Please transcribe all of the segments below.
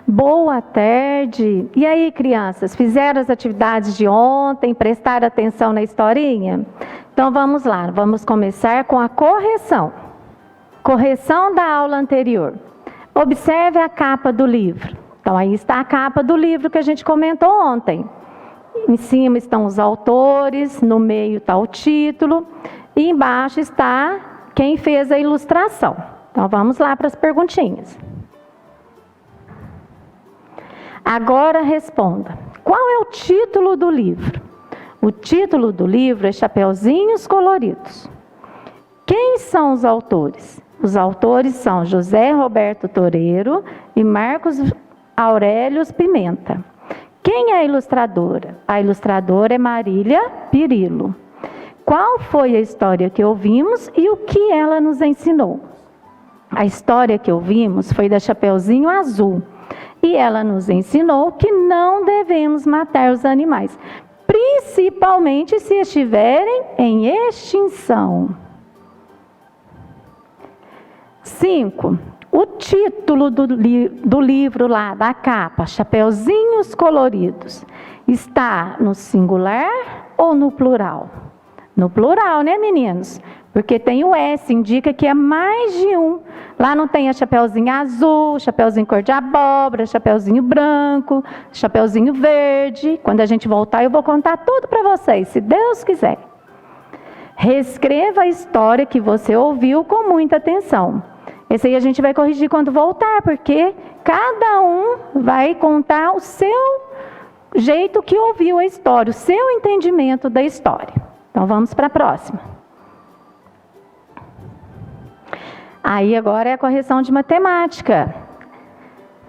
Boa tarde! E aí, crianças, fizeram as atividades de ontem? Prestaram atenção na historinha? Então vamos lá, vamos começar com a correção. Correção da aula anterior. Observe a capa do livro. Então aí está a capa do livro que a gente comentou ontem. Em cima estão os autores, no meio está o título e embaixo está quem fez a ilustração. Então vamos lá para as perguntinhas. Agora responda. Qual é o título do livro? O título do livro é Chapeuzinhos Coloridos. Quem são os autores? Os autores são José Roberto Toreiro e Marcos Aurelius Pimenta. Quem é a ilustradora? A ilustradora é Marília Pirillo. Qual foi a história que ouvimos e o que ela nos ensinou? A história que ouvimos foi da Chapeuzinho Azul. E ela nos ensinou que não devemos matar os animais, principalmente se estiverem em extinção. 5. O título do livro lá, da capa, Chapeuzinhos Coloridos, está no singular ou no plural? No plural, né, meninos? Porque tem o S, indica que é mais de um. Lá não tem a chapeuzinho azul, chapeuzinho cor de abóbora, chapeuzinho branco, chapeuzinho verde. Quando a gente voltar, eu vou contar tudo para vocês, se Deus quiser. Reescreva a história que você ouviu com muita atenção. Esse aí a gente vai corrigir quando voltar, porque cada um vai contar o seu jeito que ouviu a história, o seu entendimento da história. Então vamos para a próxima. Aí agora é a correção de matemática.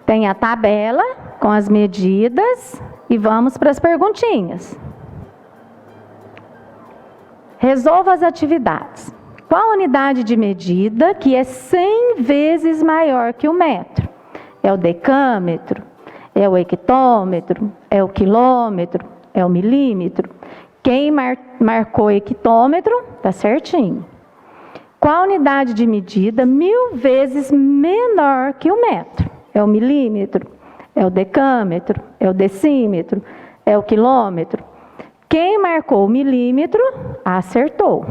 Tem a tabela com as medidas e vamos para as perguntinhas. Resolva as atividades. Qual a unidade de medida que é 100 vezes maior que o metro? É o decâmetro? É o hectômetro? É o quilômetro? É o milímetro? Quem marcou hectômetro, tá certinho. Qual a unidade de medida 1000 vezes menor que o metro? É o milímetro? É o decâmetro? É o decímetro? É o quilômetro? Quem marcou o milímetro, acertou.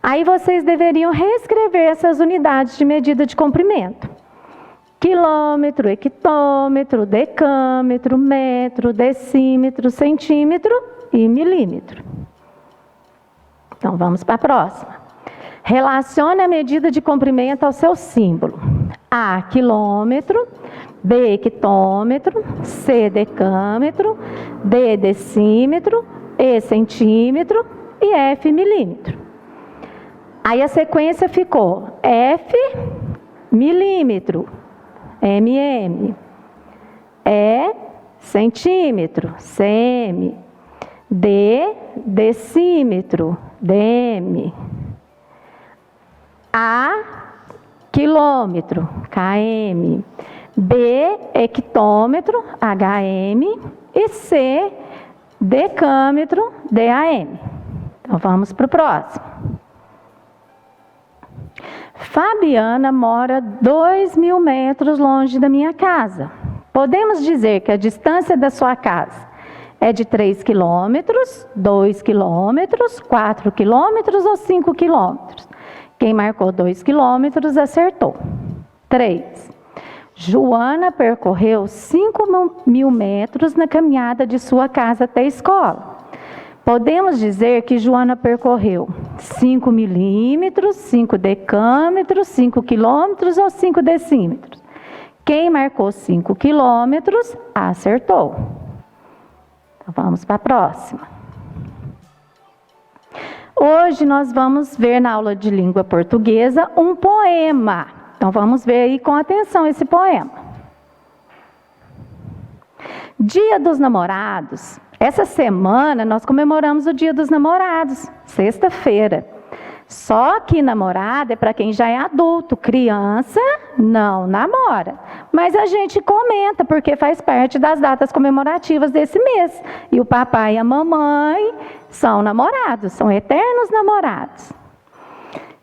Aí vocês deveriam reescrever essas unidades de medida de comprimento. Quilômetro, hectômetro, decâmetro, metro, decímetro, centímetro e milímetro. Então vamos para a próxima. Relacione a medida de comprimento ao seu símbolo. A, quilômetro, B, hectômetro, C, decâmetro, D, decímetro, E, centímetro e F, milímetro. Aí a sequência ficou F, milímetro, mm, E, centímetro, cm, D, decímetro, dm, A, quilômetro, km, B, hectômetro, hm e C, decâmetro, dam. Então vamos para o próximo. Fabiana mora 2.000 metros longe da minha casa. Podemos dizer que a distância da sua casa é de 3 quilômetros, 2 quilômetros, 4 quilômetros ou 5 quilômetros? Quem marcou 2 quilômetros acertou. 3. Joana percorreu 5.000 metros na caminhada de sua casa até a escola. Podemos dizer que Joana percorreu 5 milímetros, 5 decâmetros, 5 quilômetros ou 5 decímetros? Quem marcou 5 quilômetros acertou. Então vamos para a próxima. Hoje nós vamos ver na aula de língua portuguesa um poema. Então vamos ver aí com atenção esse poema. Dia dos Namorados. Essa semana nós comemoramos o Dia dos Namorados, sexta-feira. Só que namorada é para quem já é adulto, criança não namora. Mas a gente comenta porque faz parte das datas comemorativas desse mês. E o papai e a mamãe são namorados, são eternos namorados.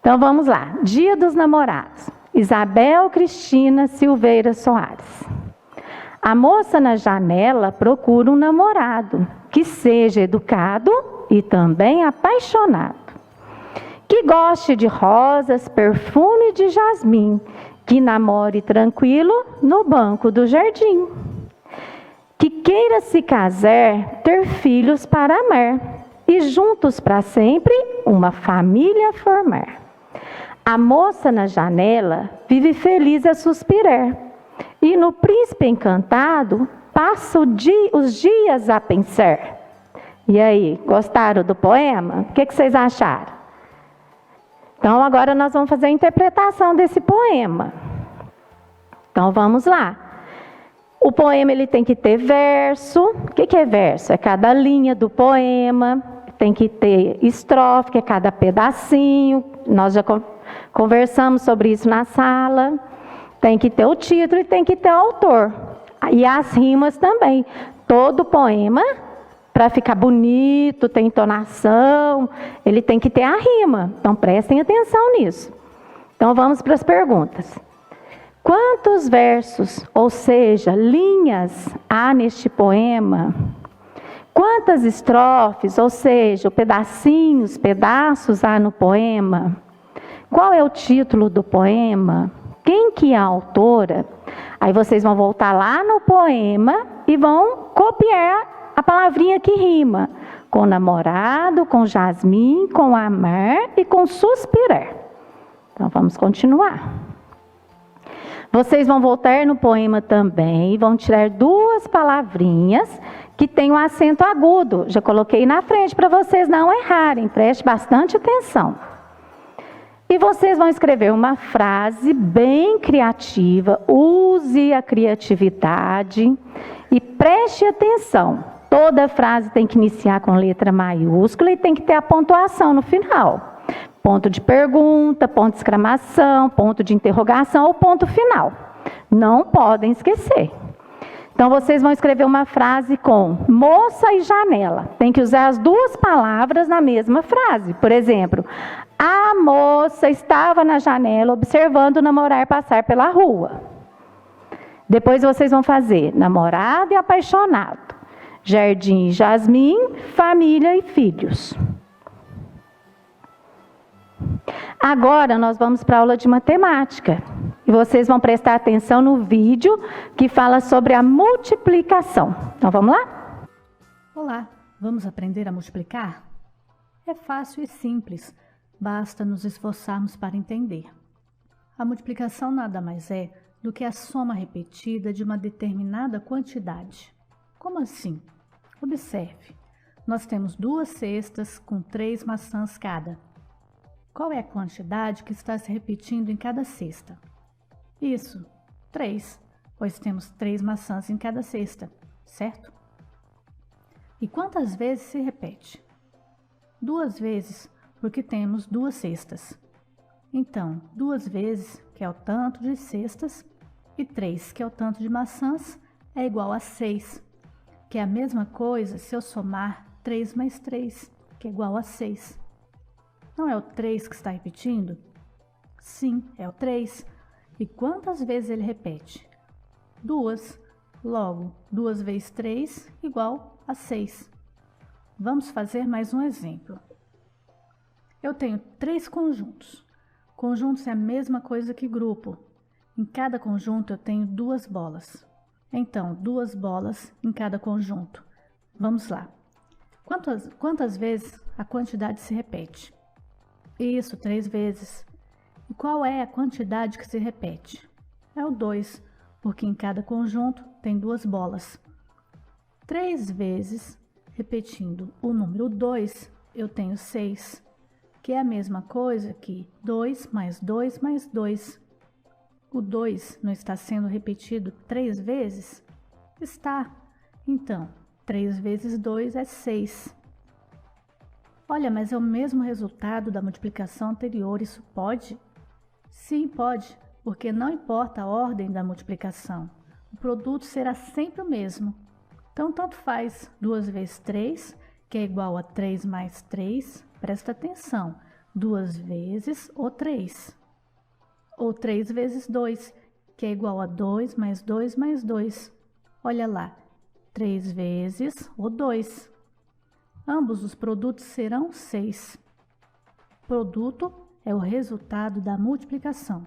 Então vamos lá, Dia dos Namorados. Isabel Cristina Silveira Soares. A moça na janela procura um namorado que seja educado e também apaixonado, que goste de rosas, perfume de jasmim, que namore tranquilo no banco do jardim, que queira se casar, ter filhos para amar e juntos para sempre uma família formar. A moça na janela vive feliz a suspirar, e no príncipe encantado passa os dias a pensar. E aí, gostaram do poema? O que vocês acharam? Então agora nós vamos fazer a interpretação desse poema. Então vamos lá. O poema ele tem que ter verso. O que é verso? É cada linha do poema. Tem que ter estrofe, que é cada pedacinho. Nós já conversamos sobre isso na sala. Tem que ter o título e tem que ter o autor. E as rimas também. Todo poema, para ficar bonito, ter entonação, ele tem que ter a rima. Então prestem atenção nisso. Então vamos para as perguntas. Quantos versos, ou seja, linhas, há neste poema? Quantas estrofes, ou seja, pedaços há no poema? Qual é o título do poema? Quem que é a autora? Aí vocês vão voltar lá no poema e vão copiar a palavrinha que rima. Com namorado, com jasmim, com amar e com suspirar. Então vamos continuar. Vocês vão voltar no poema também e vão tirar duas palavrinhas que tem um acento agudo. Já coloquei na frente para vocês não errarem. Preste bastante atenção. E vocês vão escrever uma frase bem criativa. Use a criatividade e preste atenção. Toda frase tem que iniciar com letra maiúscula e tem que ter a pontuação no final. Ponto de pergunta, ponto de exclamação, ponto de interrogação ou ponto final. Não podem esquecer. Então, vocês vão escrever uma frase com moça e janela. Tem que usar as duas palavras na mesma frase. Por exemplo, a moça estava na janela observando o namorado passar pela rua. Depois vocês vão fazer namorado e apaixonado. Jardim e jasmim, família e filhos. Agora nós vamos para a aula de matemática. E vocês vão prestar atenção no vídeo que fala sobre a multiplicação. Então vamos lá? Olá, vamos aprender a multiplicar? É fácil e simples, basta nos esforçarmos para entender. A multiplicação nada mais é do que a soma repetida de uma determinada quantidade. Como assim? Observe, nós temos 2 cestas com 3 maçãs cada. Qual é a quantidade que está se repetindo em cada cesta? Isso, 3, pois temos 3 maçãs em cada cesta, certo? E quantas vezes se repete? 2 vezes, porque temos 2 cestas. Então, 2 vezes, que é o tanto de cestas, e 3, que é o tanto de maçãs, é igual a 6, que é a mesma coisa se eu somar 3 mais 3, que é igual a 6. Não é o 3 que está repetindo? Sim, é o 3. E quantas vezes ele repete? 2. Logo, 2 vezes 3 igual a 6. Vamos fazer mais um exemplo. Eu tenho 3 conjuntos. Conjuntos é a mesma coisa que grupo. Em cada conjunto eu tenho 2 bolas. Então, 2 bolas em cada conjunto. Vamos lá. Quantas vezes a quantidade se repete? Isso, 3 vezes. E qual é a quantidade que se repete? É o 2, porque em cada conjunto tem 2 bolas. 3 vezes, repetindo o número 2, eu tenho 6, que é a mesma coisa que 2 mais 2 mais 2. O 2 não está sendo repetido 3 vezes? Está. Então, 3 vezes 2 é 6. Olha, mas é o mesmo resultado da multiplicação anterior, isso pode? Sim, pode, porque não importa a ordem da multiplicação. O produto será sempre o mesmo. Então, tanto faz 2 vezes 3, que é igual a 3 mais 3. Presta atenção, 2 vezes o 3. Ou 3 vezes 2, que é igual a 2 mais 2 mais 2. Olha lá, 3 vezes o 2. Ambos os produtos serão 6. Produto é o resultado da multiplicação.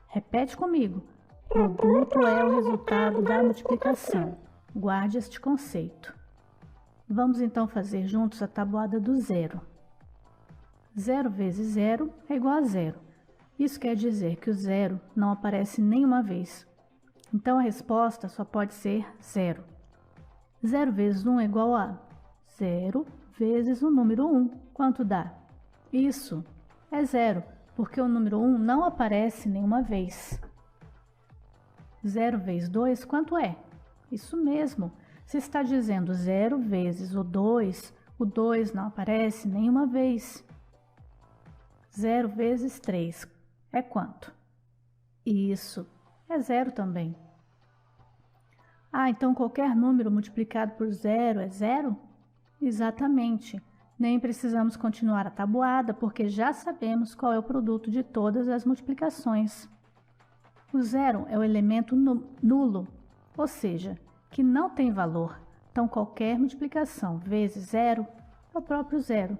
Repete comigo. Produto é o resultado da multiplicação. Guarde este conceito. Vamos então fazer juntos a tabuada do zero. 0 vezes 0 é igual a 0. Isso quer dizer que o zero não aparece nenhuma vez. Então a resposta só pode ser 0. 0 vezes 1 é igual a 0 vezes o número 1. Quanto dá? Isso é 0, porque o número 1 não aparece nenhuma vez. 0 vezes 2, quanto é? Isso mesmo. Se está dizendo 0 vezes o 2 não aparece nenhuma vez. 0 vezes 3 é quanto? Isso, é 0 também. Ah, então qualquer número multiplicado por 0 é 0? Exatamente. Nem precisamos continuar a tabuada, porque já sabemos qual é o produto de todas as multiplicações. O zero é o elemento nulo, ou seja, que não tem valor. Então, qualquer multiplicação vezes zero é o próprio zero.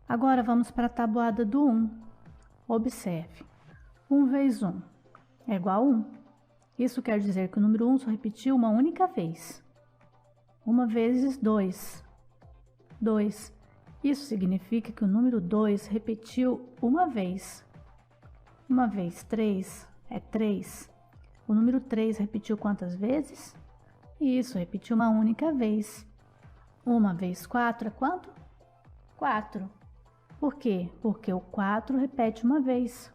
Agora, vamos para a tabuada do 1. Observe. 1 vezes 1 é igual a 1. Isso quer dizer que o número 1 só repetiu uma única vez. 1 vezes 2, 2. Isso significa que o número 2 repetiu uma vez. 1 vezes 3 é 3. O número 3 repetiu quantas vezes? Isso, repetiu uma única vez. 1 vezes 4 é quanto? 4. Por quê? Porque o 4 repete uma vez.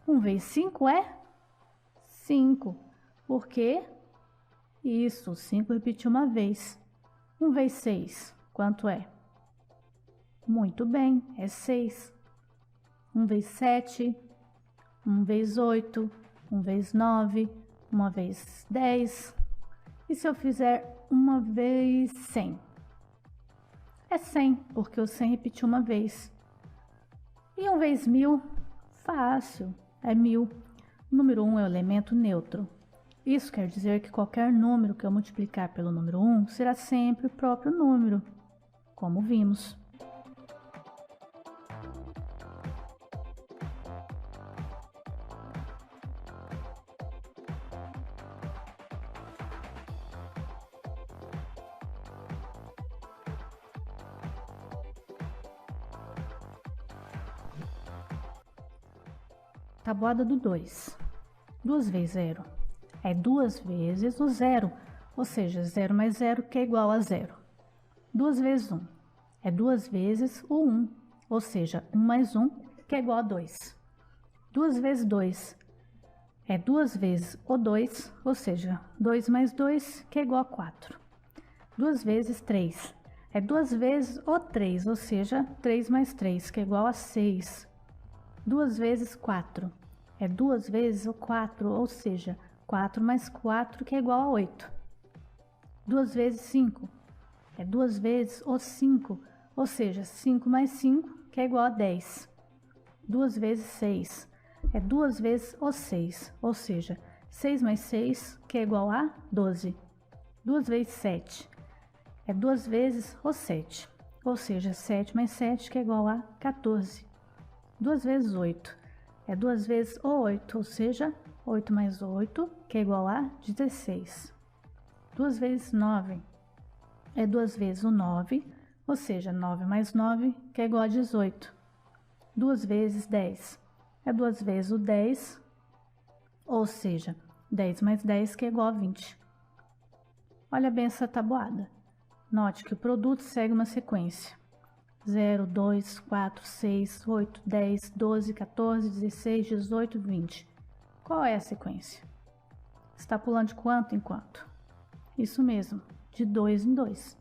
1 vezes 5 é 5. Por quê? Isso, 5 repetiu uma vez. 1 vezes 6, quanto é? Muito bem, é 6. 1 vezes 7, 1 vezes 8, 1 vezes 9, 1 vezes 10. E se eu fizer 1 vezes 100? É 100, porque o 100 repetiu uma vez. E 1 vezes 1000? Fácil, é 1000. O número 1 é o elemento neutro. Isso quer dizer que qualquer número que eu multiplicar pelo número 1 será sempre o próprio número, como vimos. Tabuada do 2. 2 vezes 0 é 2 vezes o zero, ou seja, 0 mais 0 que é igual a 0. 2 vezes 1 é 2 vezes o 1, ou seja, 1 mais 1 que é igual a 2. 2 vezes 2 é 2 vezes o 2, ou seja, 2 mais 2 que é igual a 4. 2 vezes 3 é 2 vezes o 3, ou seja, 3 mais 3 que é igual a 6. 2 vezes 4 é 2 vezes o 4, ou seja, 4 mais 4 que é igual a 8. 2 vezes 5 é 2 vezes o 5, ou seja, 5 mais 5 que é igual a 10. 2 vezes 6 é 2 vezes o 6, ou seja, 6 mais 6 que é igual a 12. 2 vezes 7 é 2 vezes o 7, ou seja, 7 mais 7 que é igual a 14. 2 vezes 8 é 2 vezes o 8, ou seja, 8 mais 8 que é igual a 16. 2 vezes 9 é 2 vezes o 9, ou seja, 9 mais 9 que é igual a 18. 2 vezes 10 é 2 vezes o 10, ou seja, 10 mais 10 que é igual a 20. Olha bem essa tabuada. Note que o produto segue uma sequência. 0, 2, 4, 6, 8, 10, 12, 14, 16, 18, 20. Qual é a sequência? Está pulando de quanto em quanto? Isso mesmo, de 2 em 2.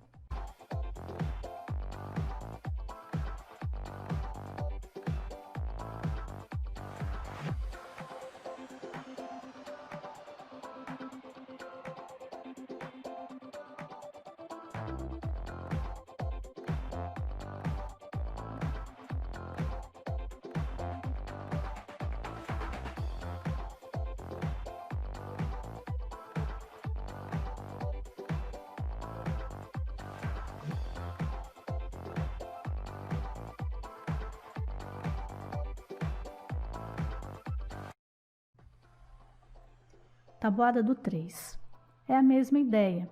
tabuada do 3. É a mesma ideia.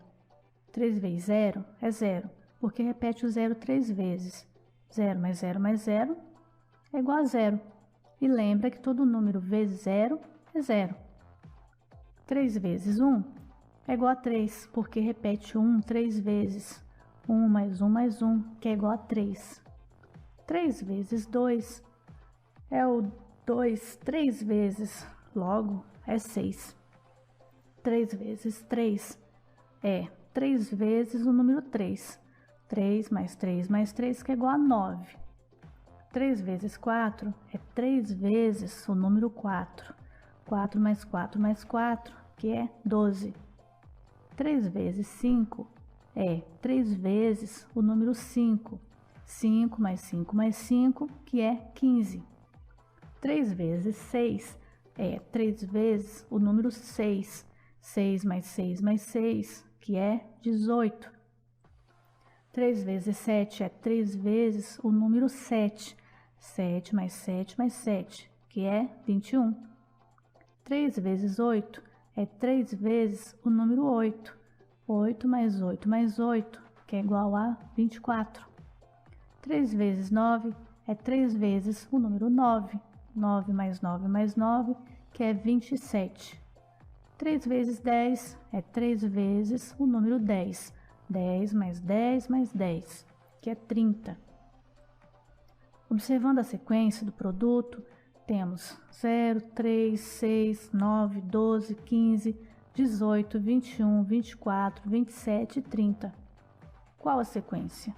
3 vezes 0 é 0, porque repete o 0 3 vezes. 0 mais 0 mais 0 é igual a 0. E lembra que todo número vezes 0 é 0. 3 vezes 1 é igual a 3, porque repete o 1 3 vezes. 1 mais 1 mais 1, que é igual a 3. 3 vezes 2 é o 2 3 vezes, logo é 6. 3 vezes 3 é 3 vezes o número 3. 3 mais 3 mais 3, que é igual a 9. 3 vezes 4 é 3 vezes o número 4. 4 mais 4 mais 4, que é 12. 3 vezes 5 é 3 vezes o número 5. 5 mais 5 mais 5, que é 15. 3 vezes 6 é 3 vezes o número 6. 6 mais 6 mais 6, que é 18. 3 vezes 7 é 3 vezes o número 7. 7 mais 7 mais 7, que é 21. 3 vezes 8 é 3 vezes o número 8. 8 mais 8 mais 8, que é igual a 24. 3 vezes 9 é 3 vezes o número 9. 9 mais 9 mais 9, que é 27. 3 vezes 10 é 3 vezes o número 10. 10 mais 10 mais 10, que é 30. Observando a sequência do produto, temos 0, 3, 6, 9, 12, 15, 18, 21, 24, 27 e 30. Qual a sequência?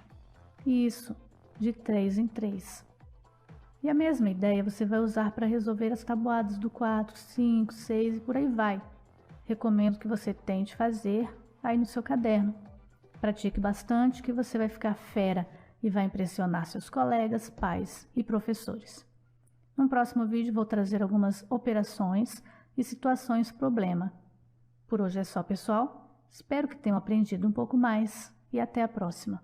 Isso, de 3 em 3. E a mesma ideia você vai usar para resolver as tabuadas do 4, 5, 6 e por aí vai. Recomendo que você tente fazer aí no seu caderno. Pratique bastante que você vai ficar fera e vai impressionar seus colegas, pais e professores. No próximo vídeo vou trazer algumas operações e situações problema. Por hoje é só, pessoal. Espero que tenham aprendido um pouco mais e até a próxima.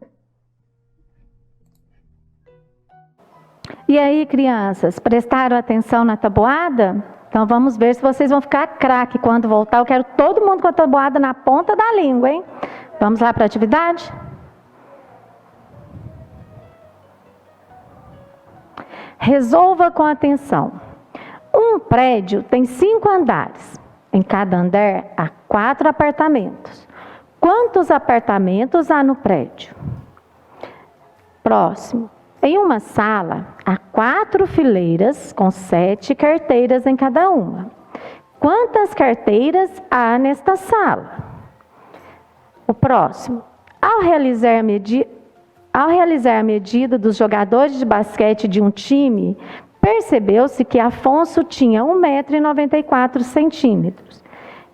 E aí, crianças, prestaram atenção na tabuada? Então vamos ver se vocês vão ficar craque quando voltar. Eu quero todo mundo com a tabuada na ponta da língua, hein? Vamos lá para a atividade? Resolva com atenção. Um prédio tem 5 andares. Em cada andar há 4 apartamentos. Quantos apartamentos há no prédio? Próximo. Em uma sala, há 4 fileiras com 7 carteiras em cada uma. Quantas carteiras há nesta sala? O próximo. Ao realizar a medida dos jogadores de basquete de um time, percebeu-se que Afonso tinha 1,94 m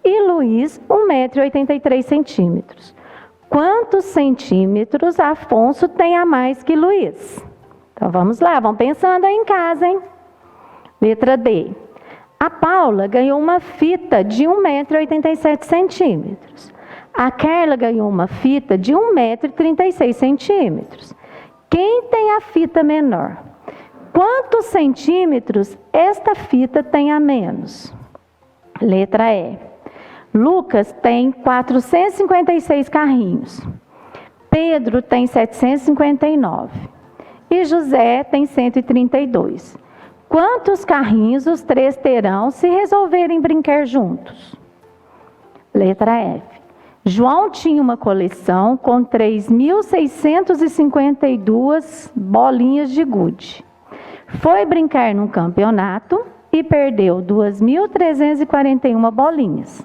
e Luiz 1,83 m. Quantos centímetros Afonso tem a mais que Luiz? Então vamos lá, vão pensando aí em casa, hein? Letra D. A Paula ganhou uma fita de 1,87 m. A Carla ganhou uma fita de 1,36 m. Quem tem a fita menor? Quantos centímetros esta fita tem a menos? Letra E. Lucas tem 456 carrinhos. Pedro tem 759. E José tem 132. Quantos carrinhos os 3 terão se resolverem brincar juntos? Letra F. João tinha uma coleção com 3.652 bolinhas de gude. Foi brincar num campeonato e perdeu 2.341 bolinhas.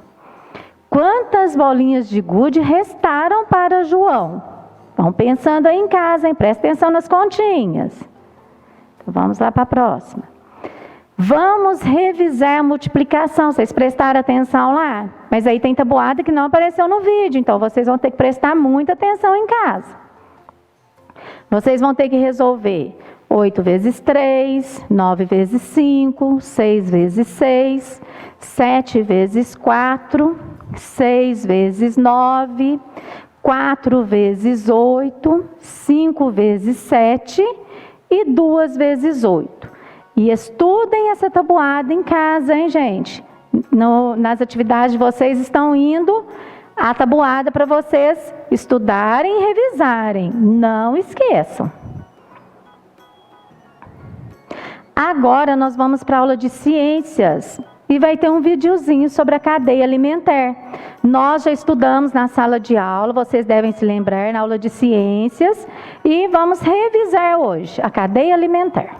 Quantas bolinhas de gude restaram para João? Vão pensando aí em casa, hein? Presta atenção nas continhas. Então, vamos lá para a próxima. Vamos revisar a multiplicação. Vocês prestaram atenção lá? Mas aí tem tabuada que não apareceu no vídeo, então vocês vão ter que prestar muita atenção em casa. Vocês vão ter que resolver 8 vezes 3, 9 vezes 5, 6 vezes 6, 7 vezes 4, 6 vezes 9, 4 vezes 8, 5 vezes 7 e 2 vezes 8. E estudem essa tabuada em casa, hein, gente? nas atividades de vocês estão indo atabuada para vocês estudarem e revisarem. Não esqueçam. Agora nós vamos para a aula de ciências e vai ter um videozinho sobre a cadeia alimentar. Nós já estudamos na sala de aula, vocês devem se lembrar, na aula de ciências, e vamos revisar hoje a cadeia alimentar.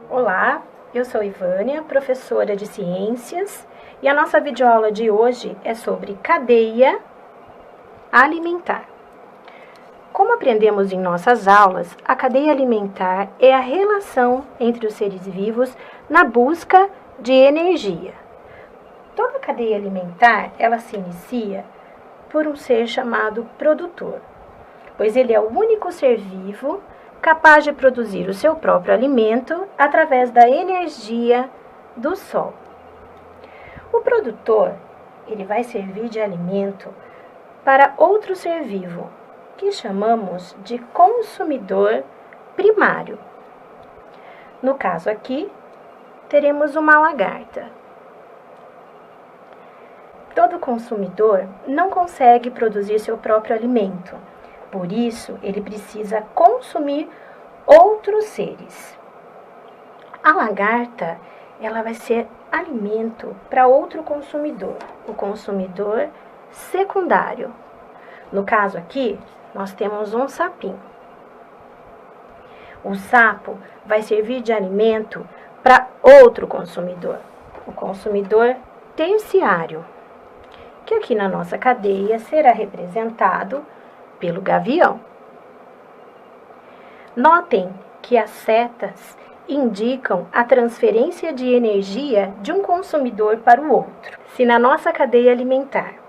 Olá, eu sou Ivânia, professora de ciências, e a nossa videoaula de hoje é sobre cadeia alimentar. Como aprendemos em nossas aulas, a cadeia alimentar é a relação entre os seres vivos na busca de energia. Toda cadeia alimentar, ela se inicia por um ser chamado produtor, pois ele é o único ser vivo capaz de produzir o seu próprio alimento através da energia do sol. O produtor, ele vai servir de alimento para outro ser vivo, que chamamos de consumidor primário. No caso aqui, teremos uma lagarta. Todo consumidor não consegue produzir seu próprio alimento, por isso ele precisa consumir outros seres. A lagarta, ela vai ser alimento para outro consumidor, o consumidor secundário. No caso aqui, nós temos um sapinho. O sapo vai servir de alimento para outro consumidor, o consumidor terciário, que aqui na nossa cadeia será representado pelo gavião. Notem que as setas indicam a transferência de energia de um consumidor para o outro. Se na nossa cadeia alimentar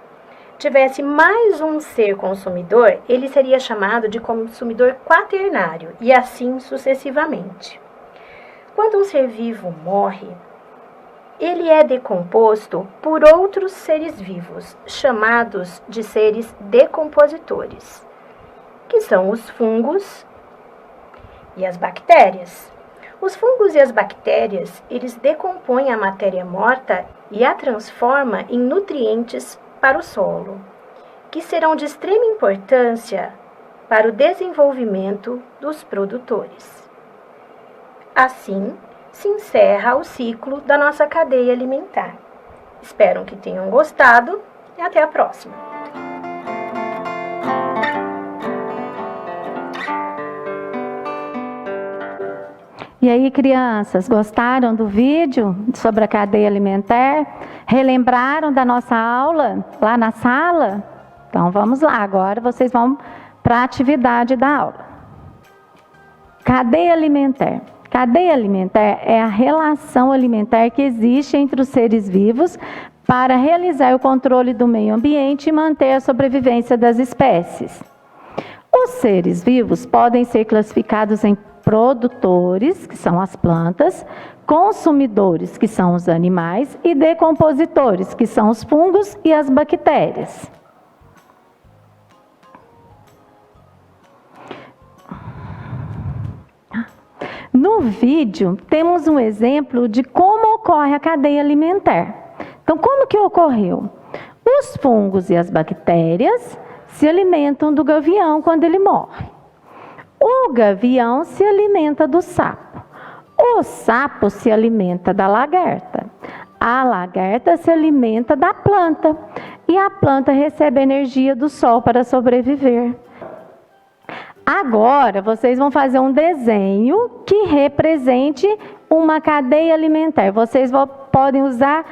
tivesse mais um ser consumidor, ele seria chamado de consumidor quaternário, e assim sucessivamente. Quando um ser vivo morre, ele é decomposto por outros seres vivos, chamados de seres decompositores, que são os fungos e as bactérias. Os fungos e as bactérias, eles decompõem a matéria morta e a transformam em nutrientes para o solo, que serão de extrema importância para o desenvolvimento dos produtores. Assim, se encerra o ciclo da nossa cadeia alimentar. Espero que tenham gostado e até a próxima! E aí, crianças, gostaram do vídeo sobre a cadeia alimentar? Relembraram da nossa aula lá na sala? Então vamos lá, agora vocês vão para a atividade da aula. Cadeia alimentar. Cadeia alimentar é a relação alimentar que existe entre os seres vivos para realizar o controle do meio ambiente e manter a sobrevivência das espécies. Os seres vivos podem ser classificados em produtores, que são as plantas, consumidores, que são os animais, e decompositores, que são os fungos e as bactérias. No vídeo, temos um exemplo de como ocorre a cadeia alimentar. Então, como que ocorreu? Os fungos e as bactérias se alimentam do gavião quando ele morre. O gavião se alimenta do sapo. O sapo se alimenta da lagarta. A lagarta se alimenta da planta. E a planta recebe energia do sol para sobreviver. Agora, vocês vão fazer um desenho que represente uma cadeia alimentar. Vocês podem usar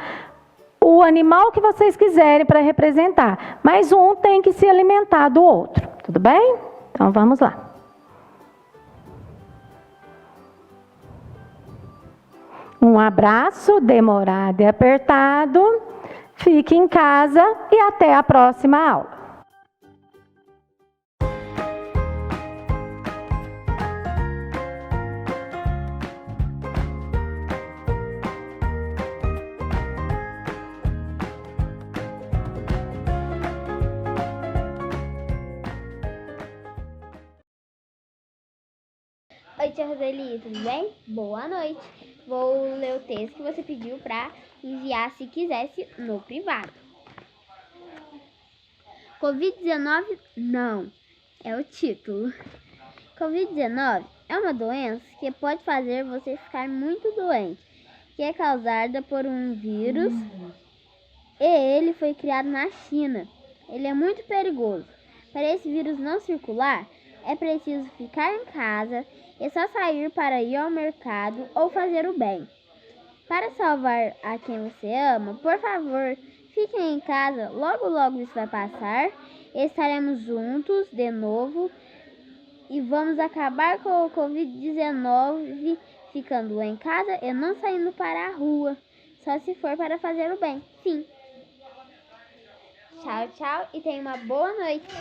o animal que vocês quiserem para representar. Mas um tem que se alimentar do outro. Tudo bem? Então, vamos lá. Um abraço demorado e apertado. Fique em casa e até a próxima aula. Oi, tia Roseli, tudo bem? Boa noite. Vou ler o texto que você pediu para enviar se quisesse no privado. Covid-19 não, é o título. Covid-19 é uma doença que pode fazer você ficar muito doente, que é causada por um vírus e ele foi criado na China. Ele é muito perigoso. Para esse vírus não circular, é preciso ficar em casa e só sair para ir ao mercado ou fazer o bem. Para salvar a quem você ama, por favor, fiquem em casa, logo isso vai passar. Estaremos juntos de novo e vamos acabar com o Covid-19 ficando em casa e não saindo para a rua, só se for para fazer o bem. Fim. Tchau, tchau e tenha uma boa noite.